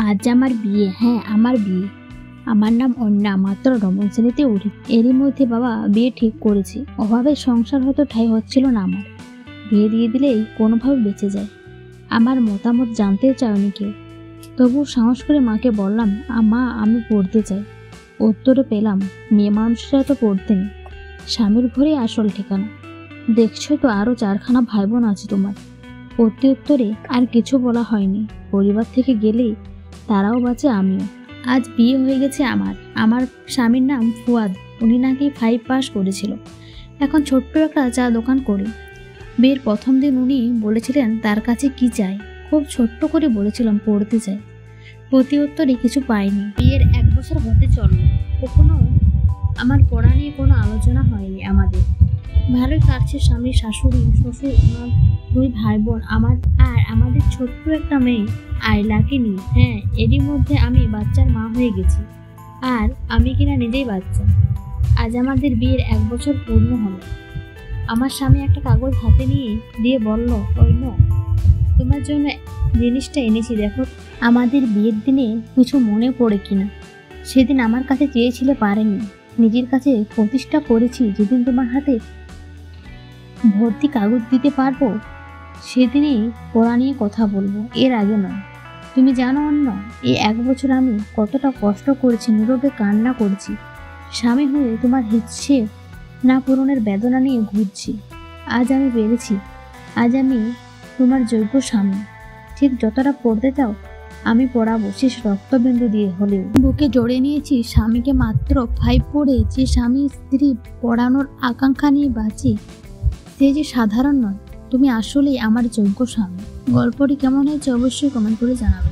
আজ আমার বিয়ে। হ্যাঁ, আমার বিয়ে। আমার নাম অন্না, মাত্র নবম শ্রেণীতে উঠি। এরই মধ্যে বাবা বিয়ে ঠিক করেছি। অভাবে সংসার হয়তো ঠাঁই হচ্ছিল না আমার। বিয়ে দিয়ে দিলেই কোনোভাবে বেঁচে যায়। আমার মতামত জানতে চায়নি কেউ, তবু সাহস করে মাকে বললাম, মা আমি পড়তে চাই। উত্তরে পেলাম, মেয়ে মানুষরা তো পড়তে নেই, স্বামীর ঘরে আসল ঠিকানা। দেখছোই তো আরও 4খানা ভাই বোন আছে তোমার। উত্তরে আর কিছু বলা হয়নি। পরিবার থেকে গেলেই তারাও বাঁচে, আমিও। আজ বিয়ে হয়ে গেছে আমার স্বামীর নাম ফুয়াদ। উনি নাকি 5 পাস করেছিল, এখন ছোট্ট একটা চা দোকান করে। বিয়ের প্রথম দিন উনি বলেছিলেন তার কাছে কি চাই। খুব ছোট্ট করে বলেছিলাম পড়তে চাই। উত্তরে কিছু পাইনি। বিয়ের 1 বছর হতে চলল, কখনো আমার পড়া নিয়ে কোনো আলোচনা হয়নি আমাদের। ভালোই কাটছে। স্বামী, শাশুড়ি, শ্বশুর, আমার 2 ভাই বোন, আমাদের ছোট্ট একটা মেয়ে আইলাকে নিয়ে। হ্যাঁ, এরই মধ্যে আমি বাচ্চার মা হয়ে গেছি, আর আমি কিনা নিজেই বাচ্চা। আজ আমাদের বিয়ের 1 বছর পূর্ণ হলো। আমার স্বামী একটা কাগজ হাতে নিয়ে দিয়ে বলল, তোমার জন্য জিনিসটা এনেছি, দেখো। আমাদের বিয়ের দিনে কিছু মনে পড়ে কিনা। সেদিন আমার কাছে চেয়েছিলে, পারেনি। নিজের কাছে প্রতিষ্ঠা করেছি, যেদিন তোমার হাতে ভর্তি কাগজ দিতে পারবো সেদিনই পড়া নিয়ে কথা বলবো, এর আগে নয়। তুমি জানো অন্য, এই 1 বছর আমি কতটা কষ্ট করেছি, নীরবে কান্না করেছি। স্বামী হয়ে তোমার ইচ্ছে না পূরণের বেদনা নিয়ে ঘুরছি। আজ আমি পেরেছি। আজ আমি তোমার যোগ্য স্বামী। ঠিক যতটা পড়তে চাও আমি পড়াবো, শেষ রক্তবিন্দু দিয়ে হলেও। বুকে জড়িয়ে নিয়েছি স্বামীকে। মাত্র 5 পড়ে যে স্বামী স্ত্রী পড়ানোর আকাঙ্ক্ষা নিয়ে বাঁচে, সে যে সাধারণ নয়। তুমি আসলেই আমার যোগ্য স্বামী। গল্পটি কেমন হয়েছে অবশ্যই কমেন্ট করে জানাবে।